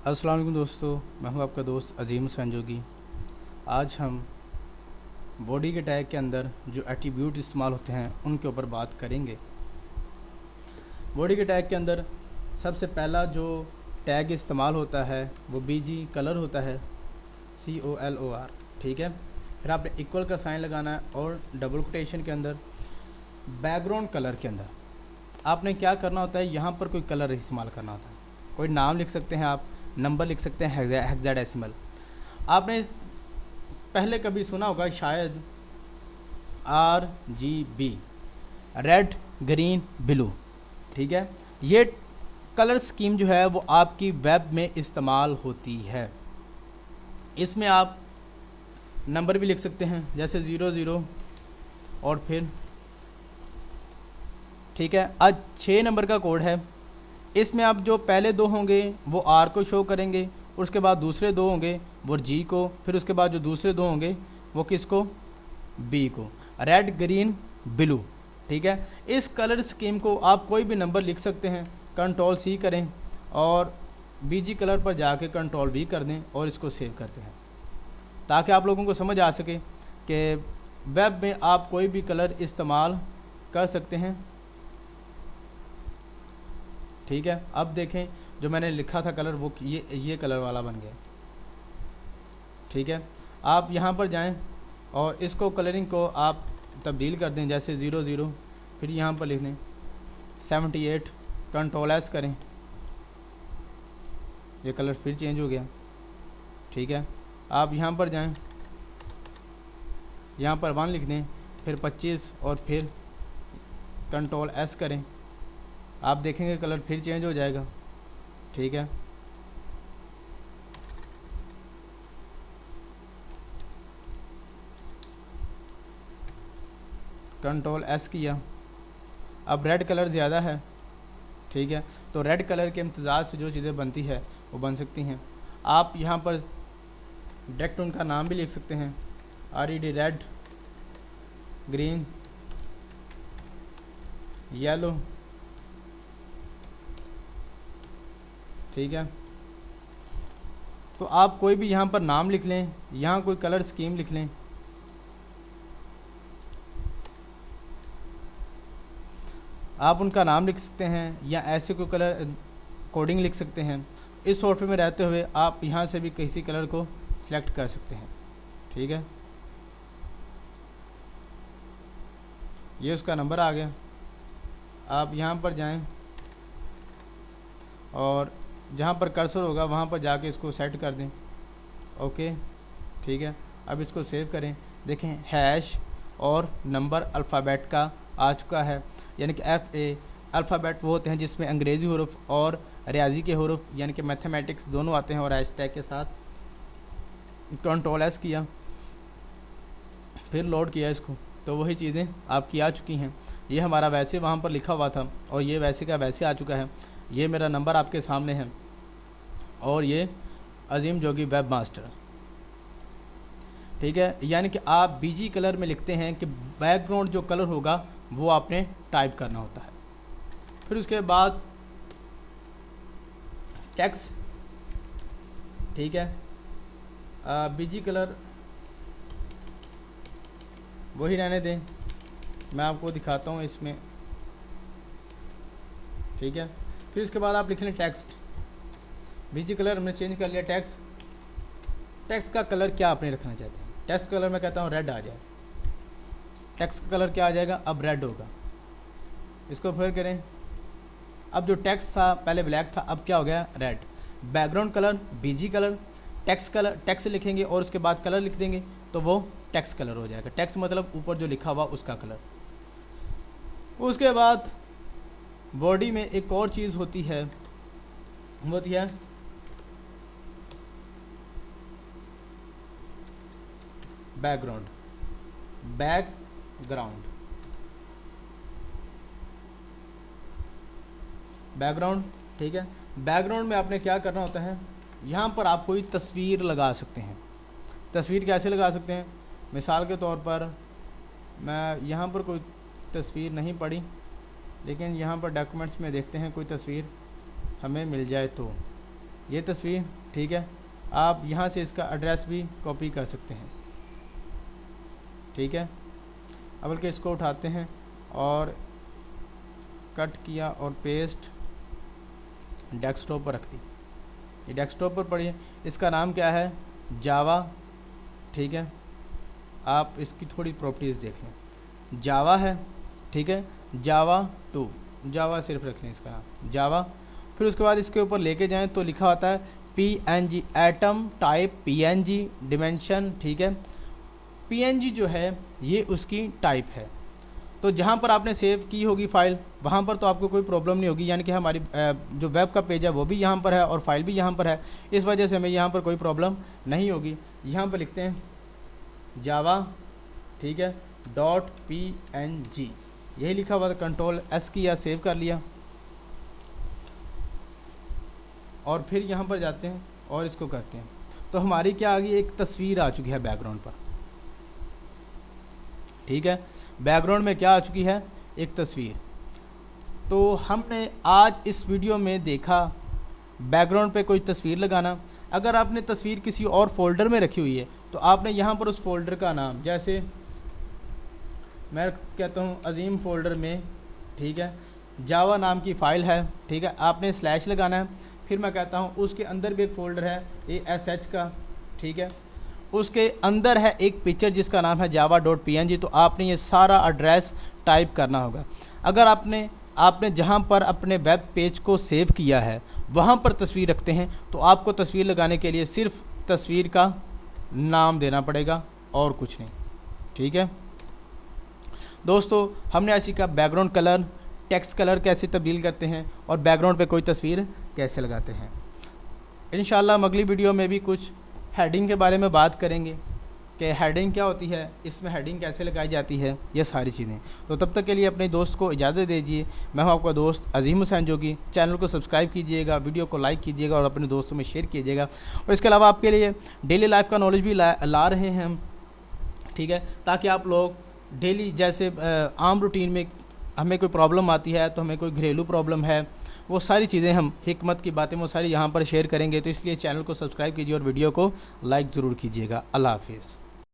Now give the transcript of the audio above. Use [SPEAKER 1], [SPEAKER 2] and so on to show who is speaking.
[SPEAKER 1] अस्सलाम वालेकुम दोस्तों, मैं हूं आपका दोस्त अजीम संजोगी। आज हम बॉडी के टैग के अंदर जो एट्रीब्यूट इस्तेमाल होते हैं उनके ऊपर बात करेंगे। बॉडी के टैग के अंदर सबसे पहला जो टैग इस्तेमाल होता है वो बीजी कलर होता है, COLOR। ठीक है, फिर आपने इक्वल का साइन लगाना है और डबल कोटेशन के अंदर बैकग्राउंड कलर के अंदर आपने क्या करना होता है, यहाँ पर कोई कलर इस्तेमाल करना होता है। कोई नाम लिख सकते हैं आप, नंबर लिख सकते हैं हेक्साडेसिमल। आपने पहले कभी सुना होगा शायद RGB, रेड ग्रीन ब्लू। ठीक है, ये कलर स्कीम जो है वो आपकी वेब में इस्तेमाल होती है। इसमें आप नंबर भी लिख सकते हैं, जैसे 00 और फिर ठीक है। आज 6 नंबर का कोड है। इसमें आप जो पहले दो होंगे वो R को शो करेंगे, उसके बाद दूसरे दो होंगे वो G को, फिर उसके बाद जो दूसरे दो होंगे वो किसको, B को। Red green blue. ठीक है, इस कलर स्कीम को आप कोई भी नंबर लिख सकते हैं, Ctrl+C करें और BG कलर पर जाके Ctrl+V कर दें और इसको सेव करते हैं, ताकि आप लोगों को समझ आ सके कि वेब में आप कोई भी कलर इस्तेमाल कर सकते हैं। ठीक है, अब देखें जो मैंने लिखा था कलर वो ये कलर वाला बन गया। ठीक है, आप यहाँ पर जाएं और इसको कलरिंग को आप तब्दील कर दें, जैसे 00 फिर यहाँ पर लिख दें 78, Ctrl+S करें, ये कलर फिर चेंज हो गया। ठीक है, आप यहाँ पर जाएं, यहाँ पर 1 लिख दें, फिर 25 और फिर Ctrl+S करें, आप देखेंगे कलर फिर चेंज हो जाएगा। ठीक है, Ctrl+S किया, अब रेड कलर ज़्यादा है। ठीक है, तो रेड कलर के इम्तजाज से जो चीज़ें बनती है वो बन सकती हैं। आप यहाँ पर डायरेक्ट उनका नाम भी लिख सकते हैं, RED रेड, ग्रीन, येलो। ठीक है, तो आप कोई भी यहाँ पर नाम लिख लें, यहाँ कोई कलर स्कीम लिख लें। आप उनका नाम लिख सकते हैं या ऐसे कोई कलर कोडिंग लिख सकते हैं। इस सॉफ्टवेयर में रहते हुए आप यहाँ से भी किसी कलर को सिलेक्ट कर सकते हैं। ठीक है, ये उसका नंबर आ गया। आप यहाँ पर जाएं और जहाँ पर कर्सर होगा वहाँ पर जाके इसको सेट कर दें। ओके, ठीक है, अब इसको सेव करें। देखें हैश और नंबर अल्फ़ाबेट का आ चुका है, यानी कि FA अल्फ़ाबेट वो होते हैं जिसमें अंग्रेज़ी हरूफ और रियाजी के हरूफ यानी कि मैथमेटिक्स दोनों आते हैं, और हैशटैग के साथ। Ctrl+S किया, फिर लोड किया इसको, तो वही चीज़ें आपकी आ चुकी हैं। ये हमारा वैसे वहाँ पर लिखा हुआ था और ये वैसे का वैसे आ चुका है। ये मेरा नंबर आपके सामने है और ये अजीम जोगी वेब मास्टर। ठीक है, यानी कि आप BG कलर में लिखते हैं कि बैकग्राउंड जो कलर होगा वो आपने टाइप करना होता है। फिर उसके बाद टेक्स्ट। ठीक है, BG कलर वही रहने दें, मैं आपको दिखाता हूँ इसमें। ठीक है, फिर इसके बाद आप लिख लें टेक्स्ट। BG कलर हमने चेंज कर लिया टेक्स्ट का कलर क्या आपने रखना चाहते हैं। टेक्स्ट कलर मैं कहता हूँ रेड आ जाए। टेक्स्ट का कलर क्या आ जाएगा, अब रेड होगा। इसको फिर करें, अब जो टेक्स्ट था पहले ब्लैक था, अब क्या हो गया, red. Background colour BG colour, text लिखेंगे और उसके बाद कलर लिख देंगे तो वो टेक्स्ट कलर हो जाएगा। टेक्स्ट मतलब ऊपर जो लिखा हुआ उसका कलर। उसके बाद बॉडी में एक और चीज़ होती है, वो होती है बैकग्राउंड। ठीक है, बैकग्राउंड में आपने क्या करना होता है, यहाँ पर आप कोई तस्वीर लगा सकते हैं। तस्वीर कैसे लगा सकते हैं, मिसाल के तौर पर मैं यहाँ पर कोई तस्वीर नहीं पड़ी, लेकिन यहाँ पर डॉक्यूमेंट्स में देखते हैं कोई तस्वीर हमें मिल जाए तो। ये तस्वीर, ठीक है। आप यहाँ से इसका एड्रेस भी कॉपी कर सकते हैं, ठीक है। अब बल्कि इसको उठाते हैं और कट किया और पेस्ट डेस्कटॉप पर रख दी। ये डेस्कटॉप पर पड़ी है, इसका नाम क्या है, जावा, ठीक है। आप इसकी थोड़ी प्रॉपर्टीज़ देख लें, जावा है, ठीक है, जावा 2, जावा सिर्फ रख लें इसका नाम जावा। फिर उसके बाद इसके ऊपर लेके जाएं तो लिखा होता है PNG, atom type PNG, dimension, ठीक है। PNG जो है ये उसकी टाइप है, तो जहाँ पर आपने सेव की होगी फ़ाइल वहाँ पर तो आपको कोई प्रॉब्लम नहीं होगी, यानी कि हमारी जो वेब का पेज है वो भी यहाँ पर है और फाइल भी यहाँ पर है, इस वजह से हमें यहाँ पर कोई प्रॉब्लम नहीं होगी। यहाँ पर लिखते हैं जावा, ठीक है, .png, यही लिखा हुआ था, Ctrl+S किया, सेव कर लिया और फिर यहाँ पर जाते हैं और इसको करते हैं तो हमारी क्या आ गई, एक तस्वीर आ चुकी है बैकग्राउंड पर, ठीक है। बैकग्राउंड में क्या आ चुकी है, एक तस्वीर। तो हमने आज इस वीडियो में देखा बैकग्राउंड पे कोई तस्वीर लगाना। अगर आपने तस्वीर किसी और फोल्डर में रखी हुई है तो आपने यहाँ पर उस फोल्डर का नाम, जैसे मैं कहता हूँ अजीम फोल्डर में, ठीक है, जावा नाम की फ़ाइल है, ठीक है, आपने स्लैश लगाना है। फिर मैं कहता हूँ उसके अंदर भी एक फ़ोल्डर है ASH का, ठीक है, उसके अंदर है एक पिक्चर जिसका नाम है java.png। तो आपने ये सारा एड्रेस टाइप करना होगा। अगर आपने जहाँ पर अपने वेब पेज को सेव किया है वहाँ पर तस्वीर रखते हैं तो आपको तस्वीर लगाने के लिए सिर्फ तस्वीर का नाम देना पड़ेगा और कुछ नहीं, ठीक है। दोस्तों हमने ऐसी का बैकग्राउंड कलर, टेक्स्ट कलर कैसे तब्दील करते हैं और बैकग्राउंड पे कोई तस्वीर कैसे लगाते हैं। इंशाल्लाह हम अगली वीडियो में भी कुछ हेडिंग के बारे में बात करेंगे कि हेडिंग क्या होती है, इसमें हेडिंग कैसे लगाई जाती है, ये सारी चीज़ें। तो तब तक के लिए अपने दोस्त को इजाज़त दीजिए। मैं हूं आपका दोस्त अजीम हुसैन जोगी। चैनल को सब्सक्राइब कीजिएगा, वीडियो को लाइक कीजिएगा और अपने दोस्तों में शेयर कीजिएगा। और इसके अलावा आपके लिए डेली लाइफ का नॉलेज भी ला रहे हैं हम, ठीक है, ताकि आप लोग डेली जैसे आम रूटीन में हमें कोई प्रॉब्लम आती है, तो हमें कोई घरेलू प्रॉब्लम है, वो सारी चीज़ें हम हिकमत की बातें वो सारी यहाँ पर शेयर करेंगे। तो इसलिए चैनल को सब्सक्राइब कीजिए और वीडियो को लाइक ज़रूर कीजिएगा। अल्लाह हाफिज़।